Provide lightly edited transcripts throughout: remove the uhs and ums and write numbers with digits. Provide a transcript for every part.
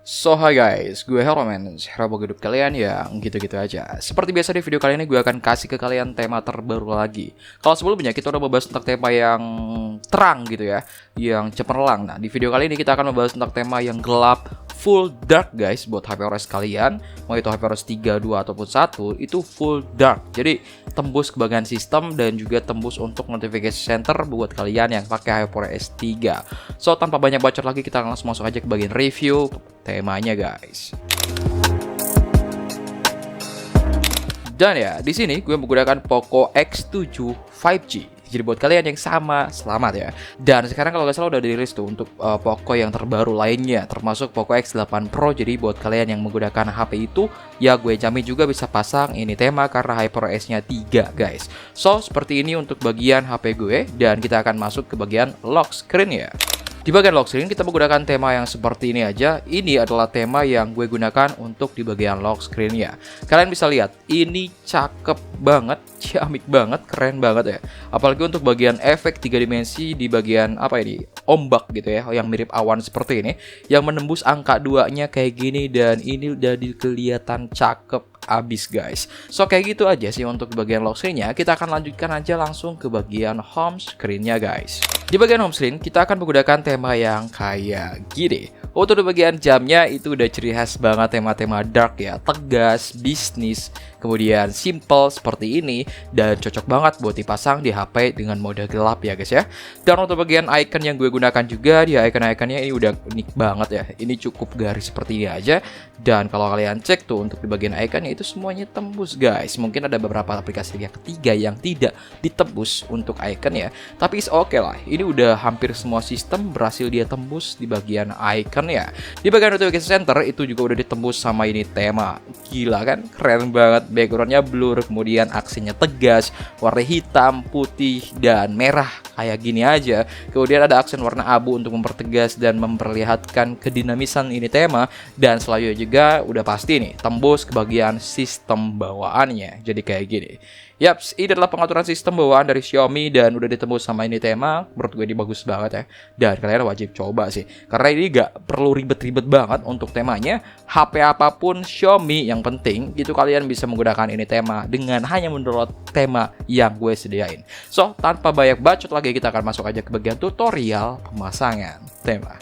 Hai guys, gue Heroman, hero hidup kalian yang gitu-gitu aja. Seperti biasa di video kali ini gue akan kasih ke kalian tema terbaru lagi. Kalau sebelumnya kita udah membahas tentang tema yang terang gitu ya, yang cemerlang. Nah di video kali ini kita akan membahas tentang tema yang gelap, full dark guys, buat HPOS kalian. Mau itu HPOS 3, 2, ataupun 1, itu full dark. Jadi tembus ke bagian sistem dan juga tembus untuk notification center buat kalian yang pakai HPOS 3. So tanpa banyak bacot lagi kita langsung masuk aja ke bagian review temanya guys. Dan ya, di sini gue menggunakan Poco X7 5G. Jadi buat kalian yang sama, selamat ya. Dan sekarang kalau nggak salah udah dirilis tuh untuk Poco yang terbaru lainnya, termasuk Poco X8 Pro. Jadi buat kalian yang menggunakan HP itu, ya gue jamin juga bisa pasang ini tema karena HyperOS-nya 3 guys. So, seperti ini untuk bagian HP gue, dan kita akan masuk ke bagian lock screen ya. Di bagian lock screen kita menggunakan tema yang seperti ini aja. Ini adalah tema yang gue gunakan untuk di bagian lock screen-nya. Kalian bisa lihat, ini cakep banget, ciamik banget, keren banget ya. Apalagi untuk bagian efek 3 dimensi di bagian apa ini? Ombak gitu ya, yang mirip awan seperti ini, yang menembus angka 2-nya kayak gini, dan ini udah kelihatan cakep abis guys. So kayak gitu aja sih untuk bagian lock screen-nya. Kita akan lanjutkan aja langsung ke bagian home screen-nya guys. Di bagian home screen kita akan menggunakan tema yang kayak gini. Untuk di bagian jamnya itu udah ciri khas banget tema-tema dark ya, tegas, bisnis, kemudian simple seperti ini, dan cocok banget buat dipasang di HP dengan mode gelap ya guys ya. Dan untuk bagian icon yang gue gunakan juga, di icon-iconnya ini udah unik banget ya. Ini cukup garis seperti ini aja. Dan kalau kalian cek tuh untuk di bagian iconnya itu semuanya tembus guys. Mungkin ada beberapa aplikasi yang ketiga yang tidak ditembus untuk icon ya, tapi is oke lah. Ini udah hampir semua sistem berhasil dia tembus di bagian icon ya. Di bagian notification center itu juga udah ditembus sama ini tema. Gila kan? Keren banget. Backgroundnya blur, kemudian aksinya tegas, warna hitam, putih, dan merah kayak gini aja. Kemudian ada aksen warna abu untuk mempertegas dan memperlihatkan kedinamisan ini tema. Dan selanjutnya juga udah pasti nih tembus ke bagian sistem bawaannya. Jadi kayak gini. Yaps, ini adalah pengaturan sistem bawaan dari Xiaomi dan udah ditembus sama ini tema. Menurut gue ini bagus banget ya. Dan kalian wajib coba sih, karena ini gak perlu ribet-ribet banget untuk temanya. HP apapun Xiaomi, yang penting itu kalian bisa menggunakan ini tema dengan hanya mendownload tema yang gue sediain. So, tanpa banyak bacot lagi, kita akan masuk aja ke bagian tutorial pemasangan tema.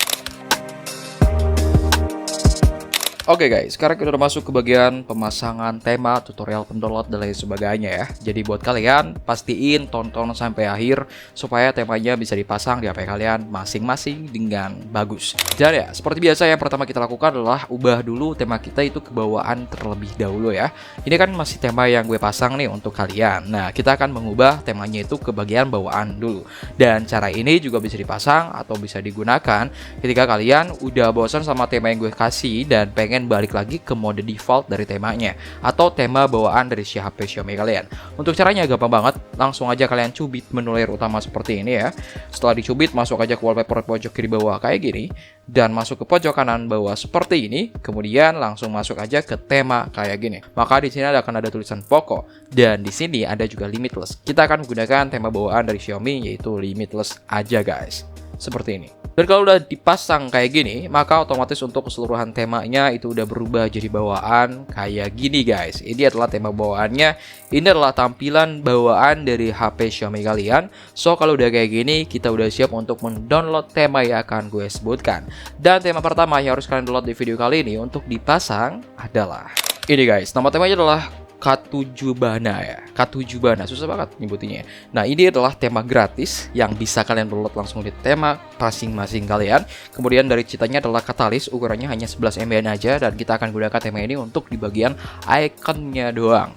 Oke guys, sekarang kita udah masuk ke bagian pemasangan tema, tutorial pendownload, dan lain sebagainya ya. Jadi buat kalian, pastiin tonton sampai akhir supaya temanya bisa dipasang di HP kalian masing-masing dengan bagus. Dan ya, seperti biasa yang pertama kita lakukan adalah ubah dulu tema kita itu ke bawaan terlebih dahulu ya. Ini kan masih tema yang gue pasang nih untuk kalian. Nah, kita akan mengubah temanya itu ke bagian bawaan dulu. Dan cara ini juga bisa dipasang atau bisa digunakan ketika kalian udah bosan sama tema yang gue kasih dan pengen balik lagi ke mode default dari temanya atau tema bawaan dari HP Xiaomi kalian. Untuk caranya gampang banget, langsung aja kalian cubit menu layar utama seperti ini ya. Setelah dicubit, masuk aja ke wallpaper pojok kiri bawah kayak gini, dan masuk ke pojok kanan bawah seperti ini. Kemudian langsung masuk aja ke tema kayak gini. Maka di sini akan ada tulisan Poco, dan di sini ada juga limitless. Kita akan menggunakan tema bawaan dari Xiaomi yaitu limitless aja guys. Seperti ini. Dan kalau udah dipasang kayak gini, maka otomatis untuk keseluruhan temanya itu udah berubah jadi bawaan kayak gini guys. Ini adalah tema bawaannya. Ini adalah tampilan bawaan dari HP Xiaomi kalian. So kalau udah kayak gini, kita udah siap untuk mendownload tema yang akan gue sebutkan. Dan tema pertama yang harus kalian download di video kali ini untuk dipasang adalah ini guys. Nama temanya adalah K7 Bana ya, K7 Bana, susah banget nyebutinnya. Nah, ini adalah tema gratis yang bisa kalian download langsung di tema masing-masing kalian. Kemudian dari ceritanya adalah katalis, ukurannya hanya 11 MB aja, dan kita akan gunakan tema ini untuk di bagian ikonnya doang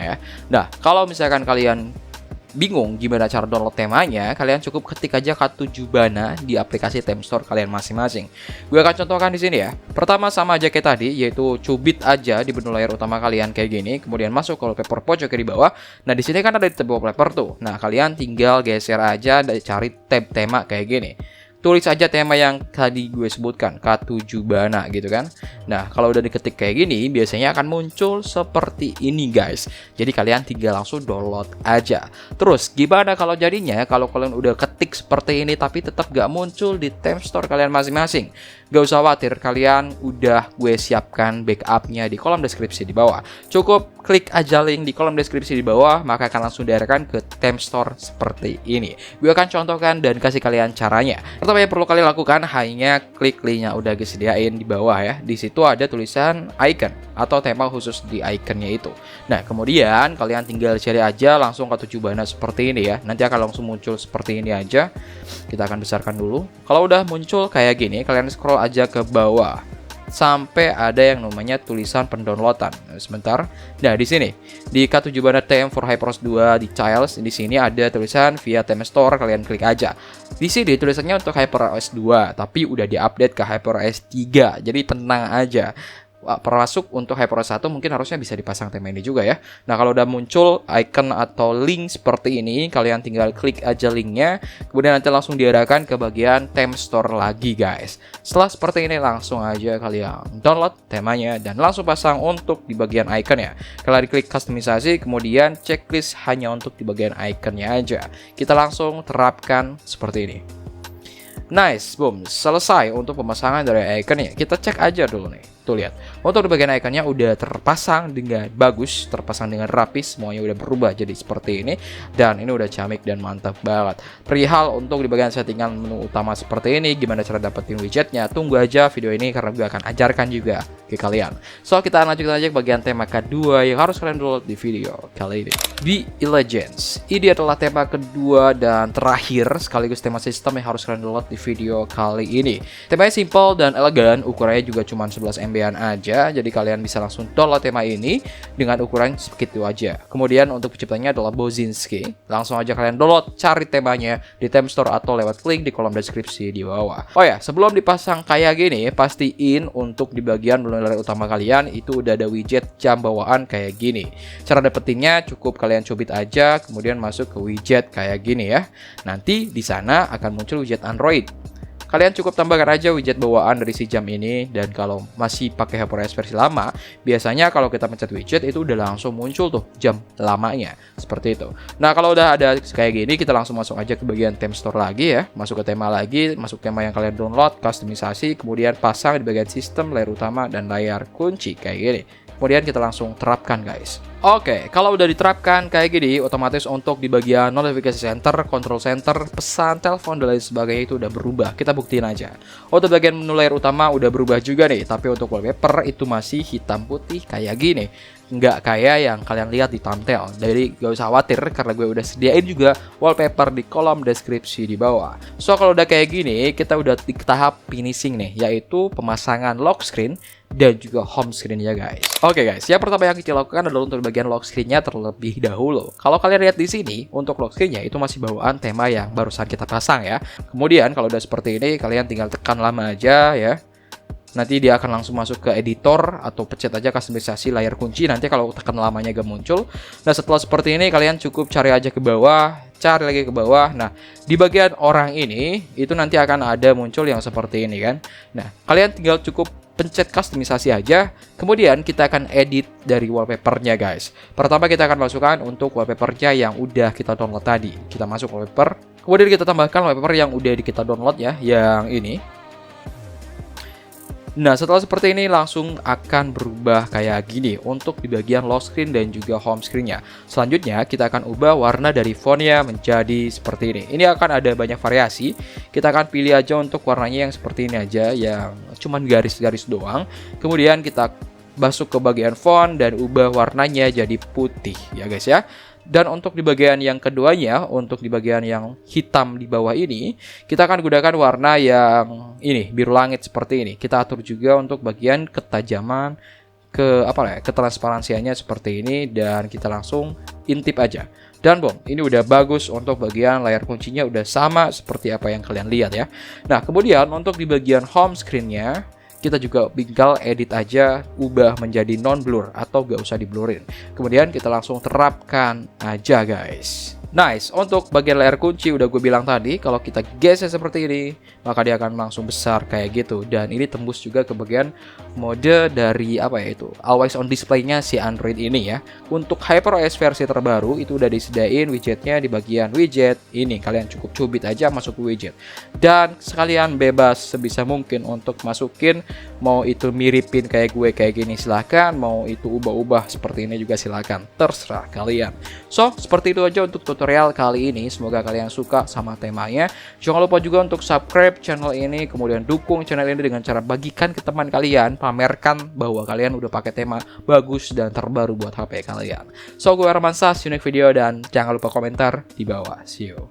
ya. Nah, kalau misalkan kalian bingung gimana cara download temanya, kalian cukup ketik aja K7 Bana di aplikasi Tem Store kalian masing-masing. Gue akan contohkan di sini ya. Pertama sama aja kayak tadi, yaitu cubit aja di menu layar utama kalian kayak gini, kemudian masuk ke wallpaper pojok kiri bawah. Nah, di sini kan ada di tab wallpaper tuh. Nah, kalian tinggal geser aja dan cari tab tema kayak gini. Tulis aja tema yang tadi gue sebutkan, K7 Bana gitu kan. Nah, kalau udah diketik kayak gini, biasanya akan muncul seperti ini guys. Jadi kalian tinggal langsung download aja. Terus, gimana kalau jadinya kalau kalian udah ketik seperti ini tapi tetap gak muncul di Theme Store kalian masing-masing? Gak usah khawatir, kalian udah gue siapkan backupnya di kolom deskripsi di bawah. Cukup klik aja link di kolom deskripsi di bawah, maka akan langsung diarahkan ke Theme Store seperti ini. Gue akan contohkan dan kasih kalian caranya. Pertama yang perlu kalian lakukan hanya klik linknya udah gue sediain di bawah ya. Di situ ada tulisan icon atau tema khusus di iconnya itu. Nah, kemudian kalian tinggal cari aja langsung ke 7 bana seperti ini ya. Nanti akan langsung muncul seperti ini aja. Kita akan besarkan dulu. Kalau udah muncul kayak gini, kalian scroll aja ke bawah sampai ada yang namanya tulisan pendownloadan. Sebentar. Nah, di sini di K7 Bana TM for HyperOS 2 di Childs, di sini ada tulisan via Theme Store, kalian klik aja. Di sini tulisannya untuk HyperOS 2, tapi udah diupdate ke HyperOS 3. Jadi tenang aja. Termasuk untuk HyperOS 1 mungkin harusnya bisa dipasang tema ini juga ya. Nah, kalau udah muncul icon atau link seperti ini, kalian tinggal klik aja linknya, kemudian nanti langsung diarahkan ke bagian Theme Store lagi guys. Setelah seperti ini langsung aja kalian download temanya dan langsung pasang untuk di bagian iconnya. Kalian klik customisasi, kemudian checklist hanya untuk di bagian iconnya aja. Kita langsung terapkan seperti ini. Nice, boom, selesai untuk pemasangan dari iconnya. Kita cek aja dulu nih. Tuh lihat, untuk di bagian iconnya udah terpasang dengan bagus, terpasang dengan rapi, semuanya udah berubah jadi seperti ini. Dan ini udah ciamik dan mantap banget. Perihal untuk di bagian settingan menu utama seperti ini, gimana cara dapetin widgetnya, tunggu aja video ini karena gue akan ajarkan juga ke kalian. So, kita lanjutkan aja ke bagian tema kedua yang harus kalian download di video kali ini. Be Legends. Ini adalah tema kedua dan terakhir sekaligus tema sistem yang harus kalian download di video kali ini. Temanya simple dan elegan, ukurannya juga cuma 11 MB aja, jadi kalian bisa langsung download tema ini dengan ukuran segitu aja. Kemudian untuk penciptanya adalah Bozinski. Langsung aja kalian download, cari temanya di Theme Store atau lewat link di kolom deskripsi di bawah. Oh ya, sebelum dipasang kayak gini, pastiin untuk di bagian menu layar utama kalian itu udah ada widget jam bawaan kayak gini. Cara dapetinnya cukup kalian cubit aja, kemudian masuk ke widget kayak gini ya. Nanti di sana akan muncul widget Android. Kalian cukup tambahkan aja widget bawaan dari si jam ini, dan kalau masih pakai HyperOS versi lama, biasanya kalau kita pencet widget itu udah langsung muncul tuh jam lamanya, seperti itu. Nah, kalau udah ada kayak gini, kita langsung masuk aja ke bagian Theme Store lagi ya, masuk ke tema lagi, masuk tema yang kalian download, customisasi, kemudian pasang di bagian sistem, layar utama, dan layar kunci kayak gini. Kemudian kita langsung terapkan guys. Oke, kalau udah diterapkan kayak gini, otomatis untuk di bagian notifikasi center, control center, pesan, telepon, dan lain sebagainya itu udah berubah. Kita buktiin aja. Untuk bagian menu layar utama udah berubah juga nih, tapi untuk wallpaper itu masih hitam putih kayak gini. Nggak kayak yang kalian lihat di thumbnail. Jadi gak usah khawatir karena gue udah sediain juga wallpaper di kolom deskripsi di bawah. So, kalau udah kayak gini, kita udah di tahap finishing nih, yaitu pemasangan lock screen dan juga home screen ya guys. Oke guys, yang pertama yang kita lakukan adalah untuk bagian lock screen-nya terlebih dahulu. Kalau kalian lihat di sini, untuk lock screen-nya itu masih bawaan tema yang barusan kita pasang ya. Kemudian kalau udah seperti ini, kalian tinggal tekan lama aja ya. Nanti dia akan langsung masuk ke editor atau pencet aja customisasi layar kunci. Nanti kalau tekan lamanya gak muncul. Nah, setelah seperti ini kalian cukup cari aja ke bawah, cari lagi ke bawah. Nah, di bagian orang ini itu nanti akan ada muncul yang seperti ini kan. Nah, kalian tinggal cukup pencet customisasi aja, kemudian kita akan edit dari wallpapernya guys. Pertama kita akan masukkan untuk wallpapernya yang udah kita download tadi. Kita masuk wallpaper, kemudian kita tambahkan wallpaper yang udah kita download ya, yang ini. Nah, setelah seperti ini langsung akan berubah kayak gini untuk di bagian lock screen dan juga home screen-nya. Selanjutnya kita akan ubah warna dari fontnya menjadi seperti ini. Ini akan ada banyak variasi. Kita akan pilih aja untuk warnanya yang seperti ini aja, yang cuman garis-garis doang. Kemudian kita masuk ke bagian font dan ubah warnanya jadi putih ya guys ya. Dan untuk di bagian yang keduanya, untuk di bagian yang hitam di bawah ini, kita akan gunakan warna yang ini, biru langit seperti ini. Kita atur juga untuk bagian ketajaman, ketransparansiannya seperti ini, dan kita langsung intip aja. Dan boom, ini udah bagus untuk bagian layar kuncinya udah sama seperti apa yang kalian lihat ya. Nah, kemudian untuk di bagian home screen-nya, kita juga tinggal edit aja, ubah menjadi non blur atau gak usah di blurin. Kemudian kita langsung terapkan aja guys. Nice, untuk bagian layar kunci udah gue bilang tadi, kalau kita geser seperti ini, maka dia akan langsung besar kayak gitu. Dan ini tembus juga ke bagian mode dari apa ya itu, always on display-nya si Android ini ya. Untuk HyperOS versi terbaru itu udah disediain widgetnya di bagian widget ini. Kalian cukup cubit aja masuk ke widget. Dan sekalian bebas sebisa mungkin untuk masukin, mau itu miripin kayak gue kayak gini silahkan, mau itu ubah-ubah seperti ini juga silahkan, terserah kalian. So, seperti itu aja untuk tutorial kali ini. Semoga kalian suka sama temanya. Jangan lupa juga untuk subscribe channel ini, kemudian dukung channel ini dengan cara bagikan ke teman kalian, pamerkan bahwa kalian udah pakai tema bagus dan terbaru buat HP kalian. So, gue Armansa, see you next video, dan jangan lupa komentar di bawah. See you.